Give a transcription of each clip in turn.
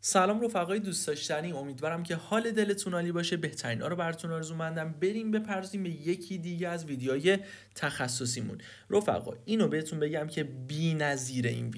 سلام رفقای دوست داشتنی، امیدوارم که حال دلتون عالی باشه. بهترین ها رو براتون آرزومندم. بریم بپردازیم به یکی دیگه از ویدیوهای تخصصیمون. رفقا اینو بهتون بگم که بی‌نظیر این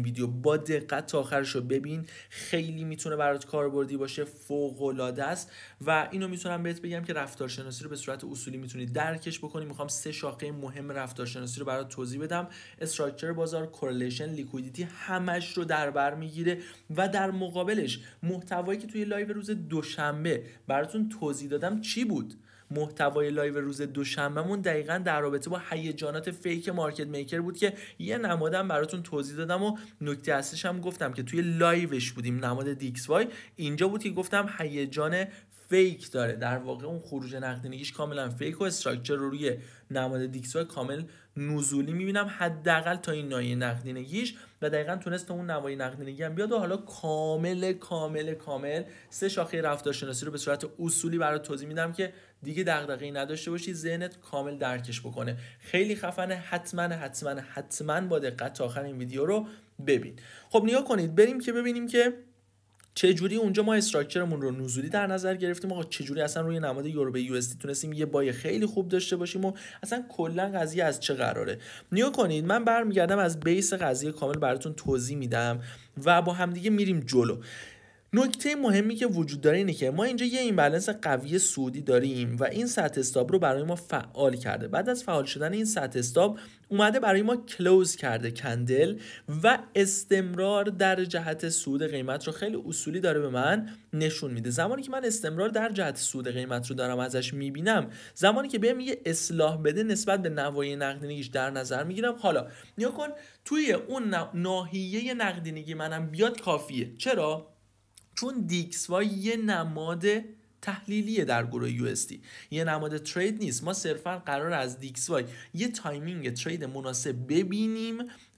ویدیو با دقت تا آخرش رو ببین، خیلی میتونه برات کاربردی باشه، فوق العاده است. و اینو میتونم بهت بگم که رفتارشناسی رو به صورت اصولی میتونی درکش بکنی. میخوام 3 شاخه مهم رفتارشناسی رو برات توضیح بدم: استراکچر بازار، کورلیشن، لیکویدیتی، همش رو در بر میگیره. و در مقابلش محتوایی که توی لایو روز دوشنبه براتون توضیح دادم چی بود؟ محتوای لایو روز دوشنبهمون دقیقاً در رابطه با هیجانات فیک مارکت میکر بود که یه نمادم براتون توضیح دادم و نکته اصلیش هم گفتم که توی لایوش بودیم. نماد دیکس وای اینجا بود که گفتم هیجان فیک داره، در واقع اون خروج نقدینگیش کاملا فیک و استراکچر رو روی نماد دیکس وای کامل نزولی میبینم، حداقل تا این ناحیه نقدینگیش، و دقیقاً تونست اون نوای نقدینگی هم بیاد. و حالا کامل 3 شاخه رفتارشناسی رو به صورت اصولی برات توضیح میدم که دیگه دغدغه‌ای نداشته باشی، ذهنت کامل درکش بکنه. خیلی خفنه، حتما با دقت تا آخر این ویدیو رو ببین. خب نگاه کنید، بریم که ببینیم که چه جوری اونجا ما استراکچرمون رو نزولی در نظر گرفتیم. آقا چه جوری اصلا روی نماد یورو به یو اس دی تونستیم یه بای خیلی خوب داشته باشیم و اصلا کلا قضیه از چه قراره. نگاه کنید، من برمیگردم از بیس قضیه کامل براتون توضیح میدم و با همدیگه میریم جلو. نکته مهمی که وجود داره اینه که ما اینجا یه ایمبالانس قوی سودی داریم و این سطح استاب رو برای ما فعال کرده. بعد از فعال شدن این سطح استاب اومده برای ما کلوز کرده کندل و استمرار در جهت صعود قیمت رو خیلی اصولی داره به من نشون میده. زمانی که من استمرار در جهت صعود قیمت رو دارم ازش میبینم، زمانی که بهم یه اصلاح بده نسبت به نوای نقدینگیش در نظر میگیرم. حالا نگاه کن، توی اون ناحیه نقدینگی منم بیاد کافیه. چرا؟ چون دیکس وای یه نماد تحلیلیه در گروه یو اس دی، یه نماد ترید نیست. ما صرفا قرار از دیکس وای یه تایمینگ ترید مناسب ببینیم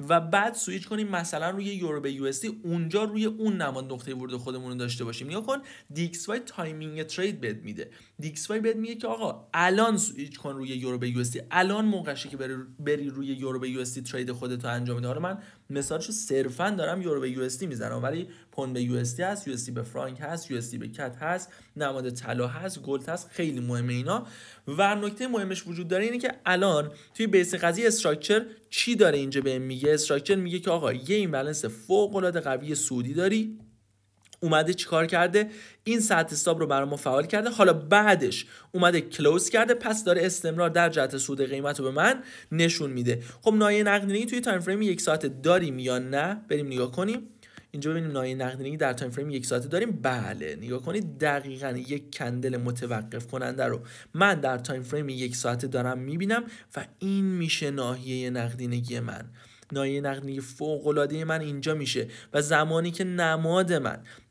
و بعد سویچ کنیم مثلا روی یورو به یو اس دی، اونجا روی اون نماد نقطه ورود خودمون رو داشته باشیم. نگاه کن، دیکس وای تایمینگ ترید بهت میده. دیکس وای بهت میگه که آقا الان سویچ کن روی یورو به یو اس دی، الان موقعشه که بری روی یورو به یو اس دی ترید خودت رو انجام بده. حالا من مثالشو صرفا دارم یورو به یو اس دی میزنم، ولی پوند به یو اس دی هست، یو اس دی به فرانک هست، یو اس دی به کت هست، نماد طلا هست، گلد هست، خیلی مهمه اینا. و نکته مهمش وجود داره اینه که الان توی بیس قضیه استراکچر چی داره اینجا بهم میگه؟ استراکچر میگه که آقا یه ایمبالانس فوق العاده قوی سودی داری، اومده چیکار کرده؟ این سطح استاب رو برای ما فعال کرده، حالا بعدش اومده کلوز کرده، پس داره استمرار در جهت صعود قیمت رو به من نشون میده. خب ناحیه نقدینگی توی تایم فریم 1 ساعت داریم یا نه؟ بریم نگاه کنیم. اینجا ببینیم ناحیه نقدینگی در تایم فریم 1 ساعت داریم. بله، نگاه کنید دقیقاً یک کندل متوقف کننده رو من در تایم فریم 1 ساعت دارم میبینم و این میشه ناحیه نقدینگی من. ناحیه نقدینگی فوق العاده من اینجا میشه و زمانی که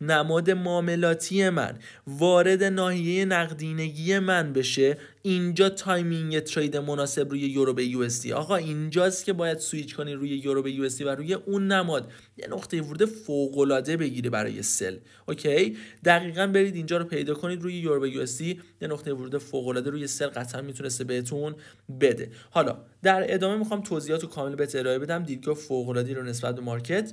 نماد معاملاتی من وارد ناحیه نقدینگی من بشه، اینجا تایمینگ ترید مناسب روی یورو به یو اس دی. آقا اینجاست که باید سویچ کنی روی یورو به یو اس دی و روی اون نماد یه نقطه ورود فوق العاده بگیری برای سل. اوکی، دقیقاً برید اینجا رو پیدا کنید روی یورو به یو اس دی، یه نقطه ورود فوق العاده روی سل قطعا میتونسته بهتون بده. حالا در ادامه میخوام توضیحات کامل بهت ارائه بدم، دیدگاه فوق العاده رو نسبت به مارکت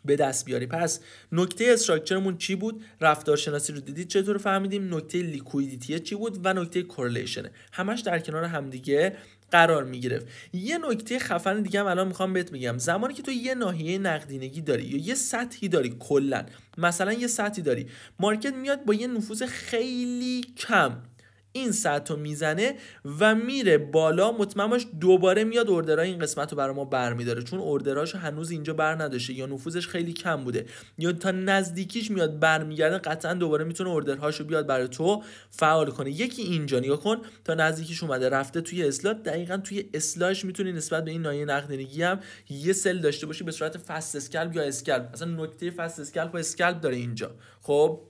به دست بیاری. پس نکته استراکچرمون چی بود؟ رفتارشناسی رو دیدید چطور فهمیدیم؟ نکته لیکویدیتی چی بود؟ و نکته کورلیشن، همش در کنار همدیگه قرار میگرفت. یه نکته خفن دیگه هم الان میخوام بهت بگم. زمانی که تو یه ناحیه نقدینگی داری یا یه سطحی داری، کلا مثلا یه سطحی داری، مارکت میاد با یه نفوذ خیلی کم این سطح رو میزنه و میره بالا، مطمئن باش دوباره میاد اوردرهای این قسمت رو برای ما برمیداره، چون اوردرهاشو هنوز اینجا بر نداشته یا نفوذش خیلی کم بوده یا تا نزدیکیش میاد برمیگرده، قطعا دوباره میتونه اوردرهاشو بیاد برای تو فعال کنه. یکی اینجا نگاه کن، تا نزدیکیش اومده رفته توی اسلات، دقیقاً توی اسلاش میتونی نسبت به این ناحیه نقدینگی هم یه سل داشته باشی به صورت فست اسکلپ یا اسکلپ. مثلا نکته فست اسکلپ و اسکلپ داره اینجا. خب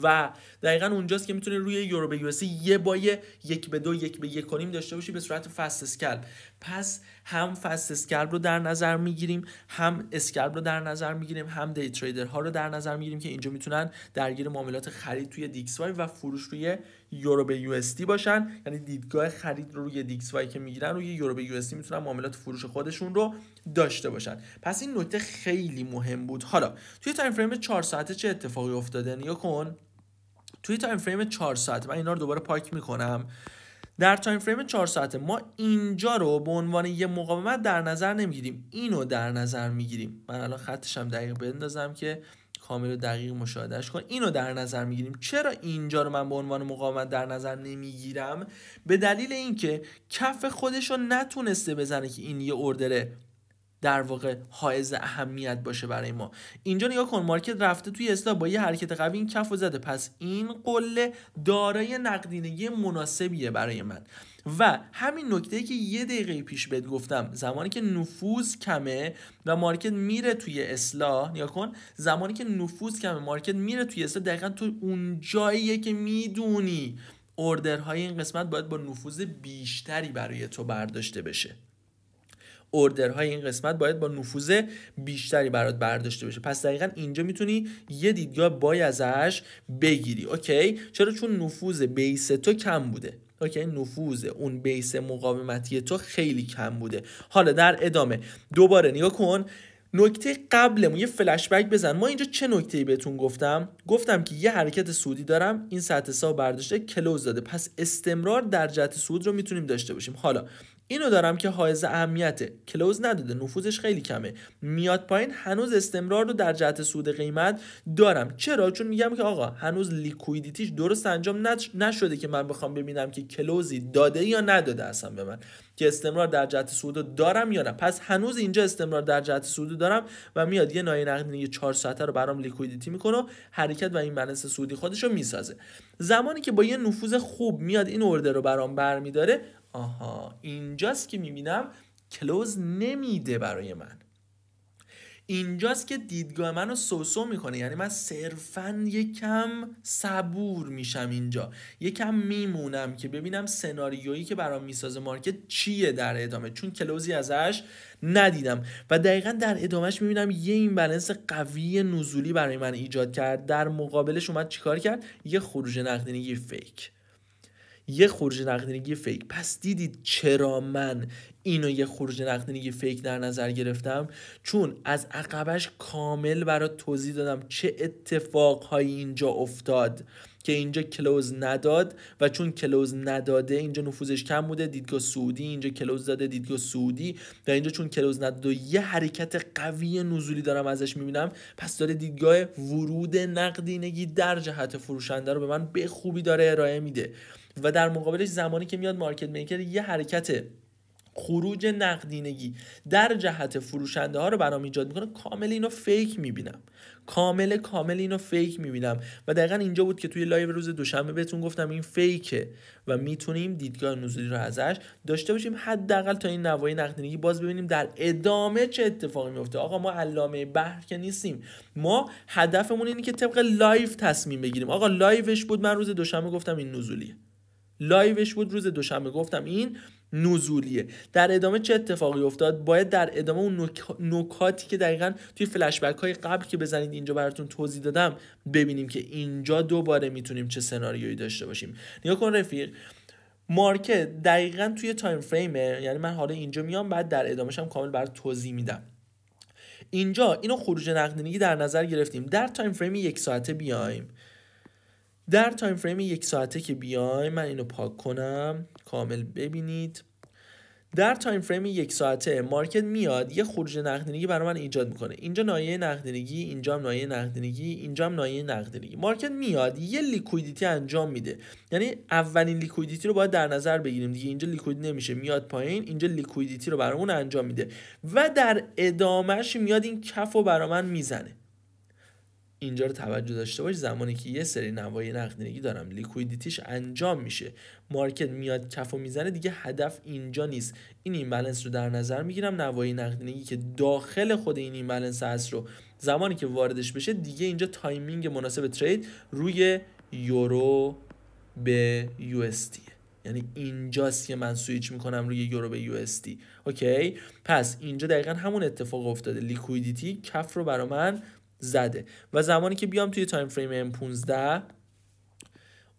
و دقیقاً اونجاست که میتونی روی یورو به یو اس یه بای 1-2 1-1.5 داشته باشی به صورت فست اسکلپ. پس هم فست اسکلپ رو در نظر میگیریم، هم اسکلپ رو در نظر میگیریم، هم دی تریدر ها رو در نظر میگیریم که اینجا میتونن درگیر معاملات خرید توی دیکس وای و فروش روی یورو به یو اس دی باشن. یعنی دیدگاه خرید رو روی دیکس وای که میگیرن روی یورو به یو اس دی میتونن معاملات فروش خودشون رو داشته باشن. پس این نکته خیلی مهم بود. حالا توی تایم فریم 4 ساعته چه اتفاقی افتاده؟ نگاه کن. توی تایم فریم 4 ساعته من اینا رو دوباره پاک میکنم. در تایم فریم 4 ساعته ما اینجا رو به عنوان یه مقاومت در نظر نمیگیریم، اینو در نظر میگیریم. من الان خطش هم دقیق بندازم که کامل و دقیق مشاهدهش کن. اینو در نظر میگیریم. چرا اینجا رو من به عنوان مقاومت در نظر نمیگیرم؟ به دلیل اینکه کف خودش رو نتونسته بزنه که این یه اوردره در واقع حائز اهمیت باشه برای ما. اینجا نگاه کن، مارکت رفته توی اصلاح با یه حرکت قوی این کفو زده، پس این قله دارای نقدینگی مناسبیه برای من. و همین نکته‌ای که یه دقیقه پیش بهت گفتم، زمانی که نفوذ کمه و مارکت میره توی اصلاح، نگاه کن، زمانی که نفوذ کمه مارکت میره توی اصلاح، دقیقاً تو اون جاییه که میدونی اوردرهای این قسمت باید با نفوذ بیشتری برای تو برداشته بشه. اوردرهای این قسمت باید با نفوذ بیشتری برات برداشته بشه. پس دقیقاً اینجا میتونی یه دیدگاه بای ازش بگیری. اوکی؟ چرا؟ چون نفوذ بیس تو کم بوده. اوکی، نفوذ اون بیس مقاومتی تو خیلی کم بوده. حالا در ادامه دوباره نگاه کن، نکته قبلمون یه فلش بک بزن. ما اینجا چه نکته‌ای بهتون گفتم که یه حرکت صعودی دارم، این سطح حساب برداشته، کلوز داده، پس استمرار در جهت صعود رو میتونیم داشته باشیم. حالا اینو دارم که حائز اهمیته، کلوز نداده، نفوذش خیلی کمه، میاد پایین، هنوز استمرار رو در جهت صعود قیمت دارم. چرا؟ چون میگم که آقا هنوز لیکویدیتیش درست انجام نشده که من بخوام ببینم که کلوزی داده یا نداده اصلا به من، که استمرار در جهت صعود دارم یا نه. پس هنوز اینجا استمرار در جهت صعود دارم و میاد یه نایه نقدینگی 4 ساعته رو برام لیکویدیتی میکنه، حرکت و این بالانس صعودی خودش رو میسازه. زمانی که با یه نفوذ خوب میاد این اوردر رو برام برمیداره، آها اینجاست که میبینم کلوز نمیده برای من. اینجاست که دیدگاه منو سوسو میکنه. یعنی من صرفاً یکم صبور میشم، اینجا یکم میمونم که ببینم سناریویی که برام میسازه مارکت چیه در ادامه، چون کلوزی ازش ندیدم. و دقیقاً در ادامهش میبینم یه این بالانس قوی نزولی برای من ایجاد کرد، در مقابلش اومد چیکار کرد؟ یه خروج نقدینگی فیک. یه خروج نقدینگی فیک. پس دیدید چرا من اینو یه خروج نقدینگی فیک در نظر گرفتم؟ چون از عقبش کامل برات توضیح دادم چه اتفاقهایی اینجا افتاد که اینجا کلوز نداد، و چون کلوز نداده اینجا نفوذش کم بوده، دیدگاه سعودی، اینجا کلوز داده، دیدگاه سعودی، و اینجا چون کلوز نداده یه حرکت قوی نزولی دارم ازش میبینم، پس داره دیدگاه ورود نقدینگی در جهت فروشنده رو به من به خوبی داره ارائه میده. و در مقابلش زمانی که میاد مارکت میکر یه حرکت خروج نقدینگی در جهت فروشنده ها رو برام ایجاد میکنه، کامل اینو فیک میبینم، کامل اینو فیک میبینم. و دقیقاً اینجا بود که توی لایو روز دوشنبه بهتون گفتم این فیکه و میتونیم دیدگاه نزولی رو ازش داشته باشیم، حداقل تا این نوای نقدینگی باز ببینیم در ادامه چه اتفاقی میفته. آقا ما علامه بحر که نیستیم، ما هدفمون اینه که طبق لایو تصمیم بگیریم. آقا لایوش بود من روز دوشنبه گفتم این نزولیه، لایوش بود روز دوشنبه گفتم این نزولیه. در ادامه چه اتفاقی افتاد؟ باید در ادامه اون نکاتی که دقیقاً توی فلش بک های قبل که بزنید اینجا براتون توضیح دادم ببینیم که اینجا دوباره میتونیم چه سناریویی داشته باشیم. نگاه کن رفیق، مارکت دقیقاً توی تایم فریمه، یعنی من حالا اینجا میام بعد در ادامهش هم کامل برات توضیح میدم. اینجا اینو خروج نقدینگی در نظر گرفتیم. در تایم فریم 1 ساعته بیایم، در تایم فریم 1 ساعته که بیایم، من اینو پاک کنم کامل ببینید. در تایم فریم 1 ساعته مارکت میاد یه خروج نقدینگی برای من ایجاد میکنه. اینجا نایه نقدینگی، اینجا هم نایه نقدینگی، اینجا هم نایه نقدینگی. مارکت میاد یه لیکویدیتی انجام میده، یعنی اولین لیکویدیتی رو باید در نظر بگیریم دیگه. اینجا لیکوید نمیشه، میاد پایین، اینجا لیکویدیتی رو برامون انجام میده و در ادامهش میاد این کفو برای من میزنه. اینجا رو توجه داشته باش، زمانی که یه سری نوای نقدینگی دارم لیکویدیتیش انجام میشه، مارکت میاد کفو میزنه، دیگه هدف اینجا نیست. این ایمبالانس رو در نظر میگیرم، نوای نقدینگی که داخل خود این ایمبالانس هست رو زمانی که واردش بشه، دیگه اینجا تایمینگ مناسب ترید روی یورو به یو اس دی، یعنی اینجاست که من سویچ میکنم روی یورو به یو اس دی. اوکی، پس اینجا دقیقا همون اتفاق افتاده، لیکویدیتی کف رو برا من زده و زمانی که بیام توی تایم فریم M15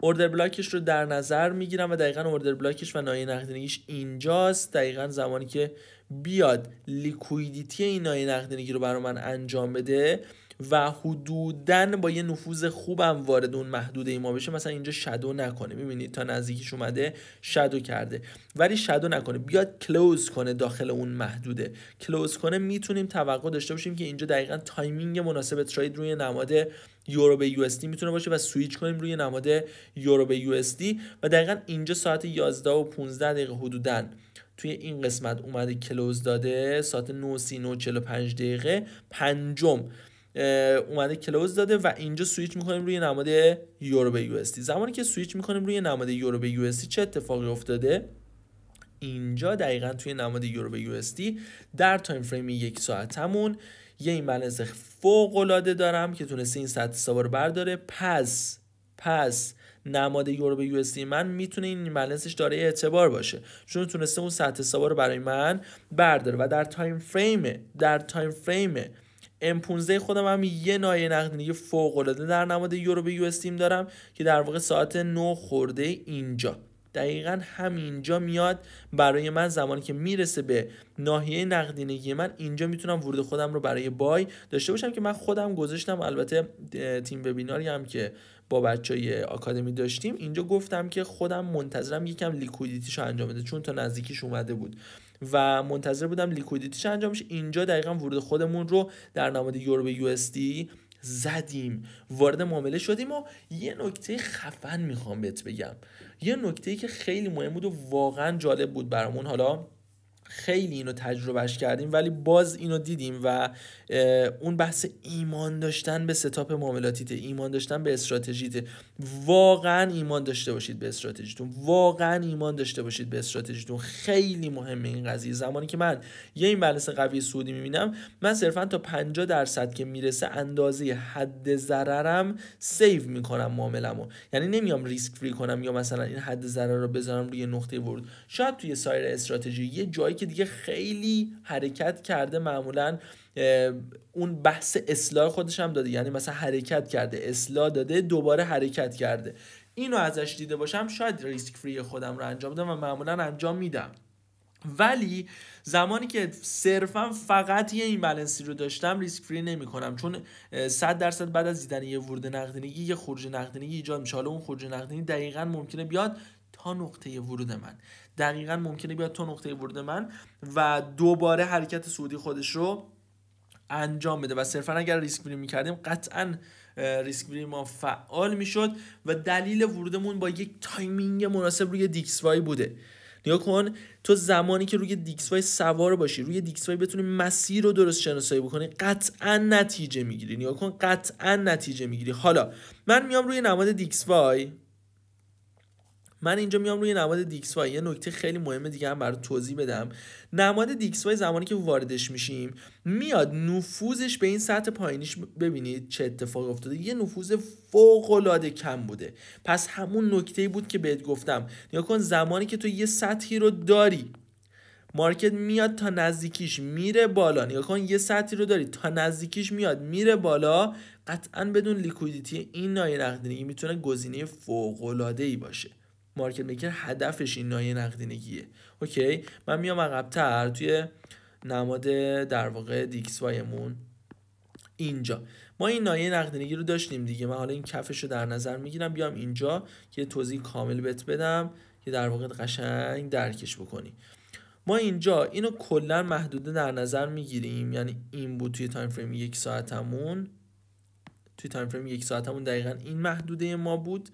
اوردر بلاکش رو در نظر میگیرم و دقیقاً اوردر بلاکش و نایه نقدینگیش اینجاست. دقیقاً زمانی که بیاد لیکویدیتی این نایه نقدینگی رو برای من انجام بده و حدوداً با یه نفوذ خوبم وارد اون محدوده ما بشه، مثلا اینجا شادو نکنه، میبینید تا نزدیکیش اومده شادو کرده، ولی شادو نکنه، بیاد کلوز کنه داخل اون محدوده، کلوز کنه، میتونیم توقع داشته باشیم که اینجا دقیقاً تایمینگ مناسب ترید روی نماد یورو به یو اس دی میتونه باشه و سویچ کنیم روی نماد یورو به یو اس دی و دقیقاً اینجا ساعت 11 و 15 دقیقه حدوداً توی این قسمت اومده کلوز داده، ساعت 9:45 دقیقه پنجم اومده کلوز داده و اینجا سویچ میکنیم روی نماد یورو به یو اس دی. زمانی که سویچ میکنیم روی نماد یورو به یو اس دی چه اتفاقی افتاده؟ اینجا دقیقاً توی نماد یورو به یو اس دی در تایم فریم 1 ساعتمون یه ایمبالانس فوق العاده دارم که تونسته این سطح حسابا رو برداره. پس نماد یورو به یو اس دی من میتونه این ایمبالانسش داره اعتبار باشه، چون تونسته اون سطح حسابا رو برای من برداره و در تایم فریم M15 خودم هم یه نایه نقدینگی فوق العاده در نماد یورو به یو اس دی دارم که در واقع ساعت 9 خورده اینجا دقیقاً همینجا میاد برای من. زمانی که میرسه به ناحیه نقدینگی من، اینجا میتونم ورود خودم رو برای بای داشته باشم که من خودم گذاشتم. البته تیم وبیناری هم که با بچهای آکادمی داشتیم اینجا گفتم که خودم منتظرم یکم لیکویدیتیشو انجام بده، چون تا نزدیکیش اومده بود و منتظر بودم لیکویدیتیش انجام بشه. اینجا دقیقاً ورود خودمون رو در نماد یورو به یو اس دی زدیم، وارد معامله شدیم. و یه نکته خفن میخوام بهت بگم، یه نکته‌ای که خیلی مهم بود و واقعا جالب بود برامون، حالا خیلی اینو تجربهش کردیم ولی باز اینو دیدیم و اون بحث ایمان داشتن به ستاپ معاملاتیت، ایمان داشتن به استراتژیت. واقعا ایمان داشته باشید به استراتژیتون، خیلی مهمه این قضیه. زمانی که من یه این بالانس قوی سعودی میبینم، من صرفا تا 50% که میرسه اندازه حد ضررم سیو میکنم معاملمو، یعنی نمیام ریسک فری کنم یا مثلا این حد ضرر رو بذارم روی نقطه ورود. شاید توی سایر استراتژی یه جایی که دیگه خیلی حرکت کرده، معمولا اون بحث اصلاح خودش هم داده، یعنی مثلا حرکت کرده اصلاح داده دوباره حرکت کرده، اینو ازش دیده باشم شاید ریسک فری خودم رو انجام بدم و معمولا انجام میدم. ولی زمانی که صرفا فقط یه این بالانسی رو داشتم ریسک فری نمی کنم، چون 100% بعد از دیدن یه ورود نقدینگی یه خروج نقدینگی ایجاد میشه. حالا اون خروج نقدینگی دقیقاً ممکنه بیاد تا نقطه ورود من و دوباره حرکت سعودی خودش رو انجام بده و صرفا اگر ریسک فری می‌کردیم قطعاً ریسک فری ما فعال میشد و دلیل ورودمون با یک تایمینگ مناسب روی دیکس وای بوده. نگاه کن، تو زمانی که روی دیکس وای سوار باشی، روی دیکس وای بتونی مسیر رو درست شناسایی بکنی، قطعاً نتیجه میگیری. نگاه کن، قطعاً نتیجه میگیری. حالا من میام روی نماد دیکس وای، یه نکته خیلی مهمه دیگه هم برای توضیح بدم. نماد دیکس وای زمانی که واردش میشیم میاد نفوذش به این سطح پایینیش، ببینید چه اتفاقی افتاده، یه نفوذ فوق العاده کم بوده. پس همون نکته‌ای بود که بهت گفتم، نگاه کن زمانی که تو یه سطحی رو داری، مارکت میاد تا نزدیکیش میره بالا، نگاه کن یه سطحی رو داری تا نزدیکیش میاد میره بالا، قطعاً بدون لیکویدیتی این نایه نقدینگی میتونه گزینه فوق العاده‌ای باشه. مارکت میکر هدفش این نایه نقدینگیه. اوکی، من میام عقب‌تر توی نماد در واقع دیکس وایمون، اینجا ما این نایه نقدینگی رو داشتیم دیگه. من حالا این کفش رو در نظر میگیرم، بیام اینجا که توضیح کامل بهت بدم که در واقع قشنگ درکش بکنی. ما اینجا اینو کلا محدوده در نظر میگیریم، یعنی این بود توی تایم فریم 1 ساعتمون، دقیقاً این محدوده ما بود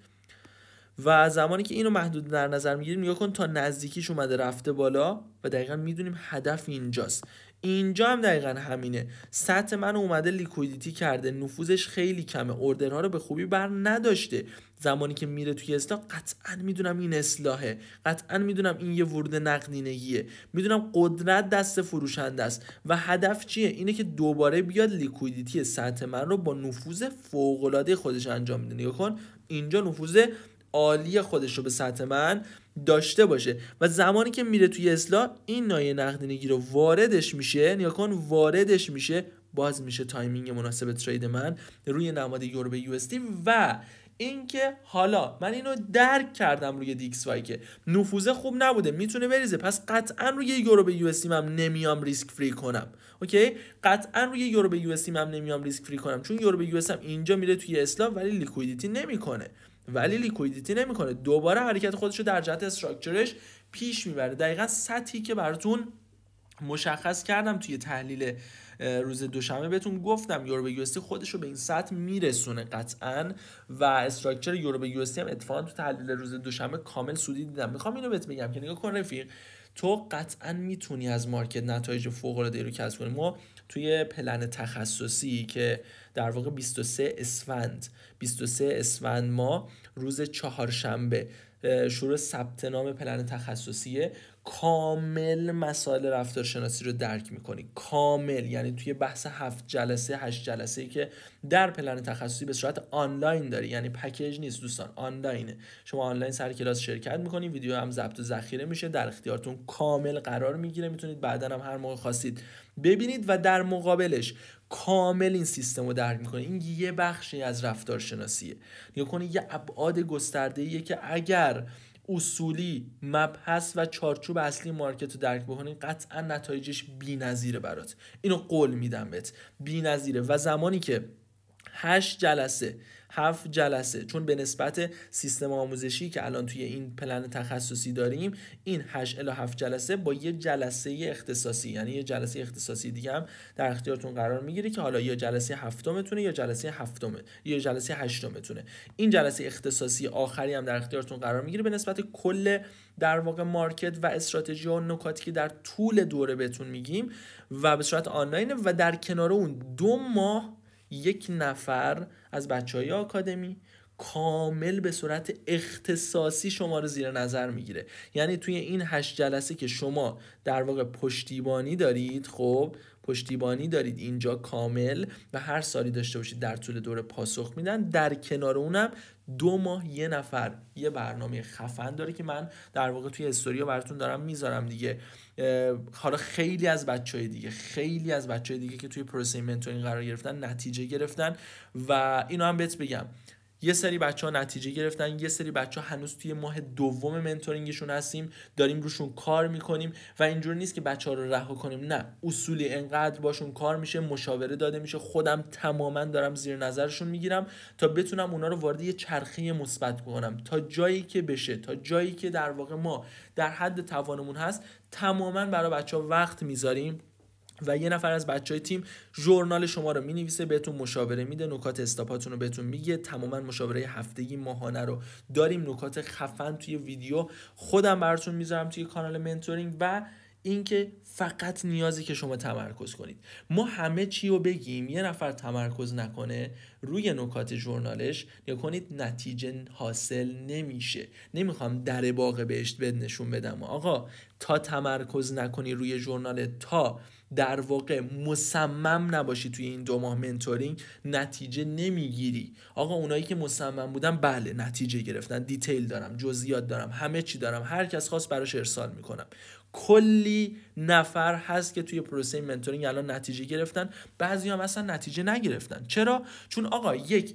و زمانی که اینو محدود در نظر میگیریم، نگاه کن تا نزدیکیش اومده رفته بالا و دقیقاً میدونیم هدف اینجاست. اینجا هم دقیقا همینه. سطح من اومده لیکویدیتی کرده، نفوذش خیلی کمه، اوردرها رو به خوبی بر نداشته. زمانی که میره توی اصلاح قطعا میدونم این اصلاحه، قطعا میدونم این یه ورود نقدینگیه، میدونم قدرت دست فروشنده است و هدف چیه؟ اینه که دوباره بیاد لیکویدیتی سطح من رو با نفوذ فوق العاده خودش انجام میده. نگاه کن اینجا نفوذ عالی خودش رو به سطح من داشته باشه و زمانی که میره توی اصلاح این نایه نقدینگی رو واردش میشه، نگاه کن واردش میشه، باز میشه تایمینگ مناسب ترید من روی نماد یورو به یو اس دی. و اینکه حالا من اینو درک کردم روی دی ایکس وای که نفوذ خوب نبوده، میتونه بریزه، پس قطعا روی یورو به یو اس دی من نمیام ریسک فری کنم. اوکی، قطعا روی یورو به یو اس دی من نمیام ریسک فری کنم، چون یورو به یو اس دی اینجا میره توی اصلاح ولی لیکویدیتی نمیکنه، دوباره حرکت خودش رو در جهت استراکچرش پیش میبره. دقیقاً سطحی که براتون مشخص کردم توی تحلیل روز دوشنبه بهتون گفتم یورو به یو اس دی خودش رو به این سطح میرسونه قطعاً و استراکچر یورو به یو اس دی هم اتفاقاً تو تحلیل روز دوشنبه کامل سودی دیدم. میخوام اینو بهت بگم که نگاه کن رفیق، تو قطعاً میتونی از مارکت نتایج فوق العاده رو کسب کنی. ما توی پلن تخصصی که در واقع 23 اسفند ما روز چهارشنبه شروع ثبت نام پلن تخصصیه، کامل مسائل رفتارشناسی رو درک میکنی، کامل، یعنی توی بحث 7 جلسه 8 جلسه‌ای که در پلن تخصصی به صورت آنلاین داری، یعنی پکیج نیست دوستان، آنلاینه، شما آنلاین سر کلاس شرکت میکنی، ویدیو هم ضبط و ذخیره میشه، در اختیارتون کامل قرار میگیره، میتونید بعداً هم هر موقع خواستید ببینید و در مقابلش کامل این سیستم رو درک میکنه. این یه بخشی از رفتارشناسیه. نگاه کنید یه ابعاد گسترده‌ایه که اگر اصولی مبحث و چارچوب اصلی مارکت رو درک بکنید قطعا نتایجش بی‌نظیره برات، اینو قول میدم بهت، بی‌نظیره. و زمانی که 7 جلسه چون به نسبت سیستم آموزشی که الان توی این پلن تخصصی داریم، این 8 الی 7 جلسه با یه جلسه اختصاصی، یعنی یه جلسه اختصاصی دیگه هم در اختیارتون قرار میگیره که حالا یا جلسه هفتمتونه یا جلسه هفتمه یا جلسه هشتمتونه. این جلسه اختصاصی آخری هم در اختیارتون قرار میگیره به نسبت کل در واقع مارکت و استراتژی و نکاتی که در طول دوره بهتون میگیم و به صورت آنلاینه و در کنار اون 2 ماه یک نفر از بچهای آکادمی کامل به صورت اختصاصی شما رو زیر نظر میگیره. یعنی توی این 8 جلسه که شما در واقع پشتیبانی دارید، خب پشتیبانی دارید اینجا کامل و هر سالی داشته باشید در طول دوره پاسخ میدن، در کنار اونم 2 ماه یه نفر یه برنامه خفن داره که من در واقع توی استوریو براتون دارم میذارم دیگه. حالا خیلی از بچهای دیگه که توی پروسه منتورینگ قرار گرفتن نتیجه گرفتن و اینو هم بهت بگم، یه سری بچه‌ها نتیجه گرفتن، یه سری بچه‌ها هنوز توی ماه دوم منتورینگشون هستیم، داریم روشون کار میکنیم و اینجوری نیست که بچه‌ها رو رها کنیم، نه، اصولی انقدر باشون کار میشه، مشاوره داده میشه، خودم تماما دارم زیر نظرشون میگیرم تا بتونم اونا رو وارد یه چرخه مثبت کنم تا جایی که بشه، تا جایی که در واقع ما در حد توانمون هست تماما برای بچه‌ها وقت میذاریم و یه نفر از بچهای تیم ژورنال شما رو مینویسه، بهتون مشاوره میده، نکات استاپاتون رو بهتون میگه، تماما مشاوره هفتگی ماهانه رو داریم، نکات خفن توی ویدیو خودم براتون میذارم توی کانال منتورینگ و اینکه فقط نیازی که شما تمرکز کنید. ما همه چی رو بگیم یه نفر تمرکز نکنه روی نکات ژورنالش، یا کنید نتیجه حاصل نمیشه. نمیخوام در باغ بهشت بد نشون بدم آقا، تا تمرکز نکنی روی ژورنال، تا در واقع مصمم نباشی توی این 2 ماه منتورینگ، نتیجه نمیگیری. آقا اونایی که مصمم بودن بله نتیجه گرفتن، دیتیل دارم، جزئیات دارم، همه چی دارم، هر کس خواست براش ارسال میکنم. کلی نفر هست که توی پروسه منتورینگ الان نتیجه گرفتن، بعضی هم اصلا نتیجه نگرفتن. چرا؟ چون آقا یک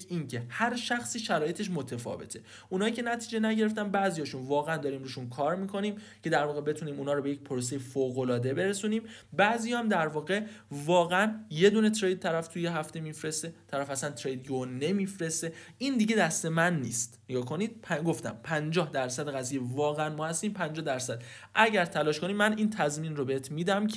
اینکه هر شخصی شرایطش متفاوته. اونایی که نتیجه نگرفتن بعضیاشون واقعا داریم روشون کار میکنیم که در واقع بتونیم اونا رو به یک پروسه فوق العاده برسونیم. بعضی هم در واقع واقعا یه دونه ترید طرف توی هفته میفرسته، طرف اصلا ترید یو نمیفرسته. این دیگه دست من نیست. نگاه کنید، گفتم 50% قضیه واقعا ما هستیم، 50% اگر تلاش کنی من این تضمین رو بهت میدم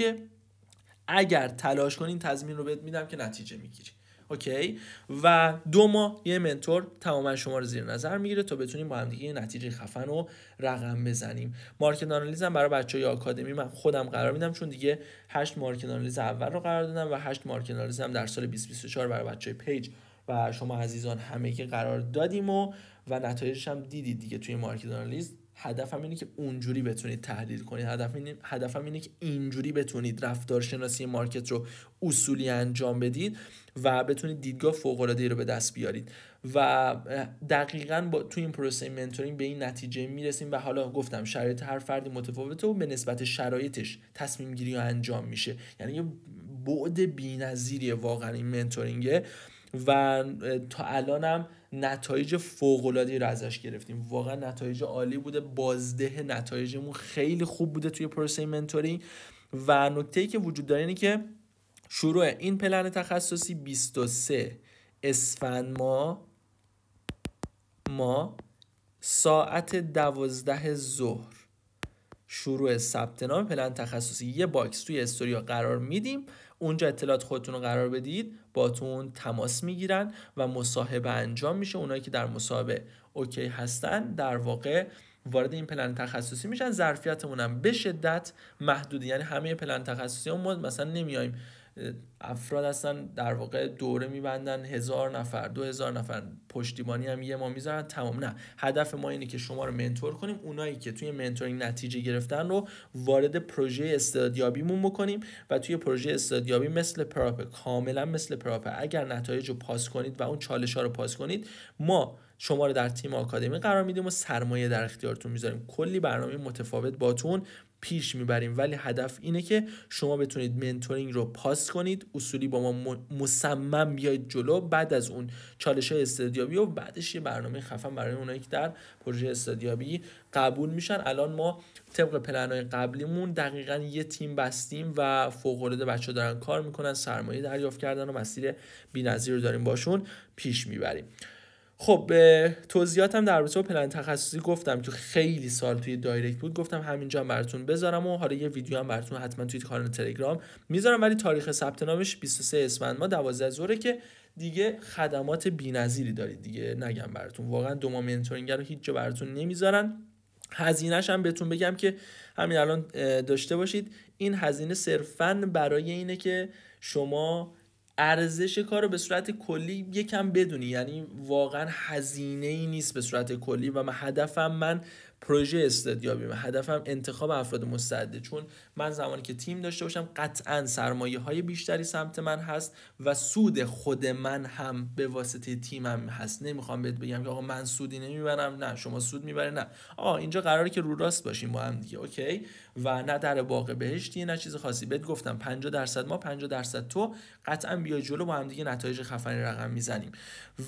که نتیجه میگیری. اوکی. و 2 ماه یه منتور تماما شما رو زیر نظر میگیره تا بتونیم با هم دیگه یه نتیجه خفن رو رقم بزنیم. مارکت آنالیز هم برای بچهای آکادمی من خودم قرار میدم، چون دیگه 8 مارکت آنالیز اول رو قرار دادم و 8 مارکت آنالیز هم در سال 2024 برای بچهای پیج و شما عزیزان همه که قرار دادیم و نتایجش هم دیدید دیگه توی مارکت آنالیز. هدفم اینه که اونجوری بتونید تحلیل کنید، هدفم اینه که اینجوری بتونید رفتارشناسی مارکت رو اصولی انجام بدید و بتونید دیدگاه فوق‌العاده‌ای رو به دست بیارید و دقیقاً تو این پروسه منتورینگ به این نتیجه میرسیم. و حالا گفتم شرایط هر فردی متفاوته و به نسبت شرایطش تصمیم گیری انجام میشه. یعنی یه بعد بی‌نظیریه واقعا این منتورینگه و تا الانم نتایج فوق‌العاده‌ای رو ازش گرفتیم. واقعا نتایج عالی بوده، بازده نتایجمون خیلی خوب بوده توی پروسه منتورینگ. و نکته‌ای که وجود داره اینه که شروع این پلن تخصصی 23 اسفند ما ساعت 12 ظهر شروع ثبت نام پلن تخصصی. یه باکس توی استوریا قرار میدیم، اونجا اطلاعات خودتون رو قرار بدید، باتون تماس میگیرن و مصاحبه انجام میشه. اونایی که در مصاحبه اوکی هستن در واقع وارد این پلن تخصصی میشن. ظرفیتمون هم به شدت محدوده، یعنی همه پلن تخصصی ما مثلا نمیایم افراد هستن در واقع دوره میبندن 1000 نفر 2000 نفر پشتیبانی هم یه ما میذارن تمام. نه، هدف ما اینه که شما رو منتور کنیم، اونایی که توی منتورینگ نتیجه گرفتن رو وارد پروژه استعدادیابیمون بکنیم و توی پروژه استعدادیابی مثل پراپ، کاملا مثل پراپ، اگر نتایج رو پاس کنید و اون چالش ها رو پاس کنید ما شما رو در تیم آکادمی قرار میدیم و سرمایه در اختیارتون میذاریم. کلی برنامه متفاوت باتون پیش میبریم، ولی هدف اینه که شما بتونید منتورینگ رو پاس کنید، اصولی با ما مصمم بیاید جلو، بعد از اون چالش‌های استعدادیابی و بعدش یه برنامه خفن برای اونایی که در پروژه استعدادیابی قبول میشن. الان ما طبق پلن‌های قبلیمون دقیقاً یه تیم بستیم و فوق‌العاده بچه‌ها دارن کار میکنن، سرمایه دریافت کردن و مسیر بی‌نظیر رو داریم باشون پیش میبریم. خب توضیحاتم در رابطه با پلن تخصصی گفتم که خیلی سال توی دایرکت بود، گفتم همینجا هم براتون بذارم و حالا یه ویدیو هم براتون حتما توی کانال تلگرام میذارم، ولی تاریخ ثبت نامش 23 اسفند ما 12 ظهره که دیگه خدمات بی‌نظیری دارید دیگه. نگم براتون واقعا 2 ماه منتورینگ رو هیچ جا براتون نمیذارن. هزینه‌ش هم بهتون بگم که همین الان داشته باشید. این هزینه صرفاً برای اینه که شما ارزش کار رو به صورت کلی یکم بدونی، یعنی واقعا هزینه ای نیست به صورت کلی. و من پروژه استعدادیابی، هدفم انتخاب افراد مستعده، چون من زمانی که تیم داشته باشم قطعا سرمایه های بیشتری سمت من هست و سود خود من هم به واسطه تیمم هست. نمیخوام بهت بگم که آقا من سودی نمیبرم، نه شما سود میبری، نه آقا اینجا قراره که رو راست باشیم با هم دیگه، اوکی؟ و نه در باغ بهشتی نه چیز خاصی. بهت گفتم 50% ما 50% تو، قطعا بیا جلو با هم دیگه نتایج خفنی رقم میزنیم.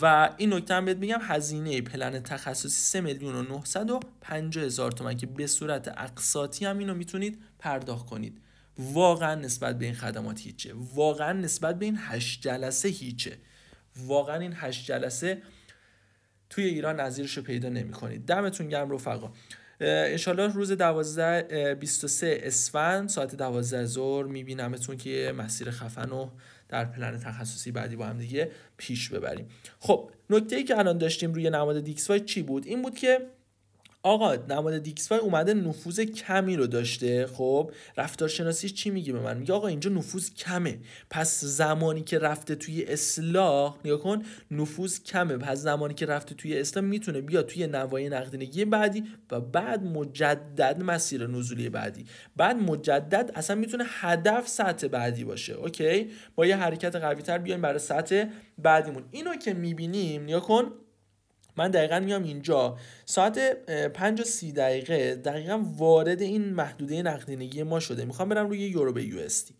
و این نکته هم بهت میگم هزینه پلن تخصصی 3,950,000 تومان که به صورت اقساطی هم اینو میتونید پرداخت کنید. واقعا نسبت به این خدمات هیچه، واقعا نسبت به این 8 جلسه هیچه، واقعا این 8 جلسه توی ایران نظیرشو پیدا نمی‌کنید. دمتون گرم رفقا. انشالله روز 23 اسفند ساعت 12 ظهر میبینمتون که مسیر خفن رو در پلن تخصصی بعدی با هم دیگه پیش ببریم. خب نکته‌ای که الان داشتیم روی نماد دیکس‌وای چی بود؟ این بود که آقا نماد دیکس‌وای اومده نفوذ کمی رو داشته. خب رفتارشناسیش چی میگه به من؟ میگه آقا اینجا نفوذ کمه، پس زمانی که رفته توی اصلاح، نگاه کن، نفوذ کمه، پس زمانی که رفته توی اصلاح میتونه بیا توی نوای نقدینگی بعدی و بعد مجدد مسیر نزولی بعدی، بعد مجدد اصلا میتونه هدف سطح بعدی باشه. اوکی، با یه حرکت قوی تر بیایم برای سطح بعدیمون. اینو که میبینیم، نگاه کن، من دقیقا میام اینجا ساعت 5:30 دقیقا وارد این محدوده نقدینگی ما شده. میخوام برم روی یورو به USD.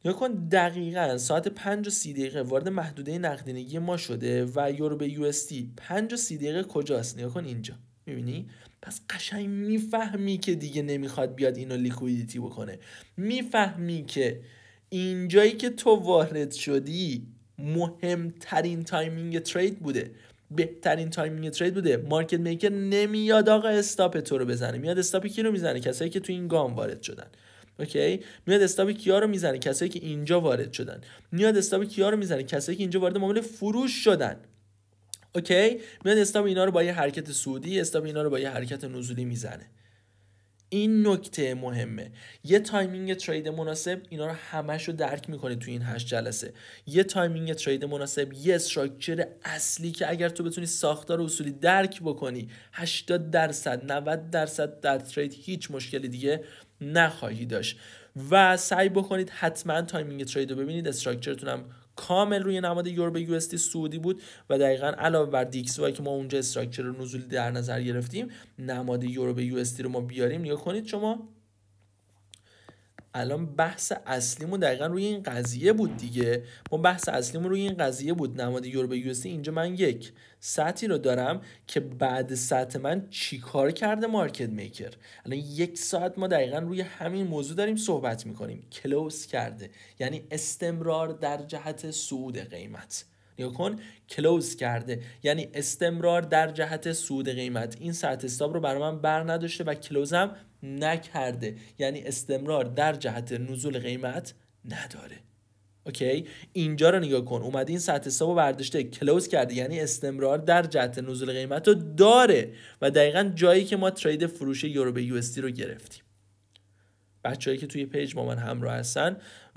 نگاه کن دقیقا ساعت 5:30 وارد محدوده نقدینگی ما شده و یورو به USD 5:30 کجاست؟ نگاه کن اینجا، میبینی؟ پس قشنگ میفهمی که دیگه نمیخواد بیاد اینو لیکویدیتی بکنه. میفهمی که اینجایی که تو وارد شدی مهمترین تایمینگ ترید بوده، بهترین تایمینگ ترید بوده. مارکت میکر نمیاد آقا استاپ تو رو بزنه، میاد استاپ کی رو میزنه؟ کسایی که تو این گام وارد شدن. اوکی، میاد استاپ کیا رو میزنه؟ کسایی که اینجا وارد شدن. میاد استاپ کیا رو میزنه؟ کسایی که اینجا وارد معامله فروش شدن. اوکی، میاد استاپ اینا رو با یه حرکت صعودی، استاپ اینا رو با یه حرکت نزولی میزنه. این نکته مهمه. یه تایمینگ ترید مناسب اینا رو همش رو درک میکنه توی این 8 جلسه. یه تایمینگ ترید مناسب، یه استراکچر اصلی که اگر تو بتونی ساختار اصولی درک بکنی 80% 90% در ترید هیچ مشکلی دیگه نخواهی داشت. و سعی بکنید حتما تایمینگ ترید رو ببینید. استراکچرتون هم کامل روی نماد یورو به یو اس دی سعودی بود و دقیقاً علاوه بر دی ایکس وای که ما اونجا استراکچر نزولی در نظر گرفتیم، نماد یورو به یو اس دی رو ما بیاریم. نگاه کنید شما، الان بحث اصلیمون دقیقاً روی این قضیه بود دیگه. ما بحث اصلیمون روی این قضیه بود، نماد یورو به یو اس دی. اینجا من یک سطحی رو دارم که بعد سطح من چیکار کرده مارکت میکر. الان 1 ساعت ما دقیقاً روی همین موضوع داریم صحبت میکنیم. کلوز کرده یعنی استمرار در جهت صعود قیمت. نگاه کن، کلوز کرده یعنی استمرار در جهت صعود قیمت. این سطح استاپ رو برای من بر نداشته و کلوزم نکرده یعنی استمرار در جهت نزول قیمت نداره. اوکی، اینجا رو نگاه کن، اومده این سطح استاپ رو برداشته، کلوز کرده یعنی استمرار در جهت نزول قیمت رو داره و دقیقاً جایی که ما ترید فروش یورو به یو اس دی رو گرفتیم. بچه‌هایی که توی پیج با من همراه هستن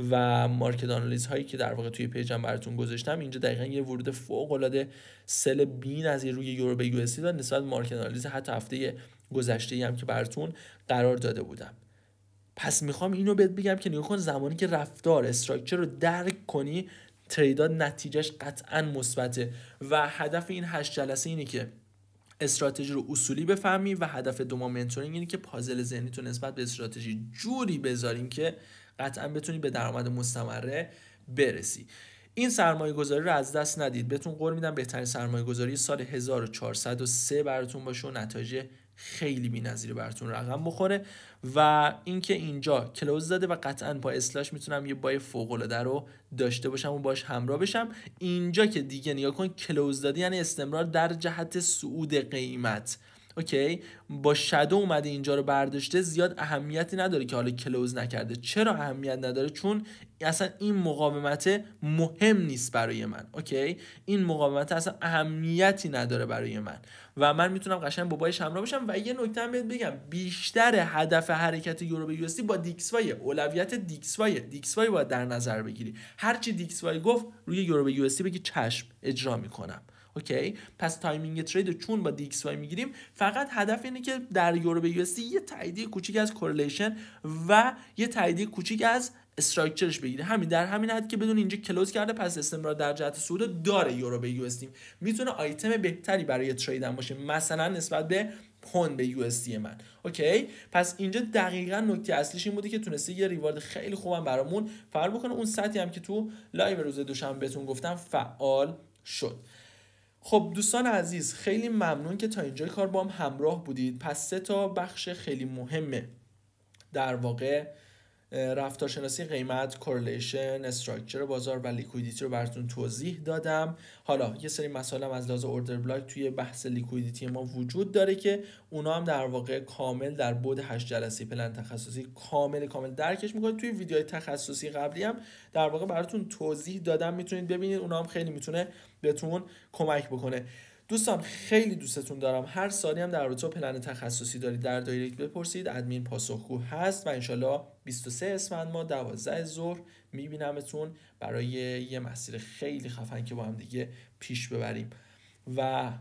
و مارکت آنالیز هایی که در واقع توی پیجم براتون گذاشتم، اینجا دقیقاً یه ورود فوق العاده سل بی‌نظیر روی یورو به یو اس دی داد نسبت مارکت آنالیز حتی هفته گذشته‌ای هم که براتون قرار داده بودم. پس میخوام اینو بهت بگم که نگاه کن، زمانی که رفتار استراکچر رو درک کنی، تریدات نتیجهش قطعاً مثبته و هدف این 8 جلسه اینه که استراتژی رو اصولی بفهمی و هدف دوم منتورینگ اینه که پازل ذهنی تو نسبت به استراتژی جوری بذاریم که قطعا بتونی به درآمد مستمره برسی. این سرمایه گذاری رو از دست ندید. بهتون قول میدم بهترین سرمایه گذاری سال 1403 براتون باشه و نتایج خیلی بی‌نظیری براتون رقم بخوره. و اینکه اینجا کلوز داده و قطعا با اسلاش میتونم یه بای فوق العاده رو داشته باشم و باش همراه بشم. اینجا که دیگه نگاه کن، کلوز داده یعنی استمرار در جهت صعود قیمت. اوکی، با شادو اومده اینجا رو برداشته، زیاد اهمیتی نداره که حالا کلوز نکرده. چرا اهمیت نداره؟ چون اصلا این مقاومت مهم نیست برای من. اوکی، این مقاومت اصلا اهمیتی نداره برای من و من میتونم قشنگ با بایش همراه بشم. و یه نکته هم بهت بگم، بیشتر هدف حرکت یورو به یو اس دی با دیکس وای، اولویت دیکس وای باید در نظر بگیری. هر چی دیکس وای گفت روی یورو به یو اس دی بگی چشم اجرا میکنم. اوکی، پس تایمینگ ترید چون با دی ایکس وای میگیریم، فقط هدف اینه که در یورو به یو اس دی یه تاییدیه کوچیک از کورلیشن و یه تاییدیه کوچیک از استراکچرش بگیره. همین در همین حد که بدون اینجا کلوز کرده، پس استمرار در جهت صعود داره یورو به یو اس دی، میتونه آیتم بهتری برای تریدن باشه، مثلا نسبت به پوند به یو اس دی من. اوکی، پس اینجا دقیقاً نکته اصلیش این بوده که تونسته یه ریوارد خیلی خوبم برامون فعال بکنه. اون سطحی هم که تو لایو روز دوشنبه بهتون گفتم فعال شد. خب دوستان عزیز، خیلی ممنون که تا اینجای کار با هم همراه بودید. پس 3 تا بخش خیلی مهمه در واقع رفتارشناسی قیمت، کورلیشن، استراکچر بازار و لیکویدیتی رو براتون توضیح دادم. حالا یه سری مسائل هم از لحاظ اوردر بلاک توی بحث لیکویدیتی ما وجود داره که اونا هم در واقع کامل در بعد 8 جلسه پلن تخصصی کامل درکش میکنید. توی ویدیوهای تخصصی قبلی هم در واقع براتون توضیح دادم، میتونید ببینید، اونا هم خیلی میتونه بهتون کمک بکنه. دوستان خیلی دوستتون دارم. هر سالی هم در رابطه با پلن تخصصی دارید در دایرکت بپرسید، ادمین پاسخگو هست و انشالله 23 اسفند ما 12 ظهر میبینمتون برای یه مسیر خیلی خفن که با هم دیگه پیش ببریم و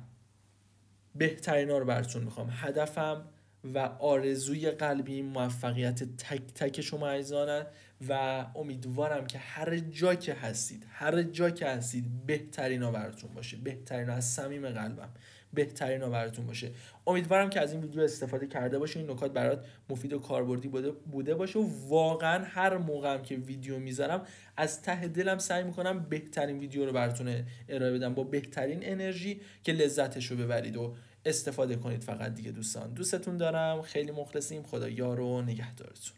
بهترینا رو براتون میخوام. هدفم و آرزوی قلبی موفقیت تک تک شما عزیزانه و امیدوارم که هر جا که هستید بهترینا براتون باشه، بهترینا از صمیم قلبم بهترینا براتون باشه. امیدوارم که از این ویدیو استفاده کرده باشه، این نکات برات مفید و کاربردی بوده باشه و واقعا هر موقعم که ویدیو میذارم از ته دلم سعی میکنم بهترین ویدیو رو براتون ارائه بدم با بهترین انرژی که لذتش رو ببرید و استفاده کنید. فقط دیگه دوستان دوستتون دارم، خیلی مخلصیم، خدا یار و نگهدارتون.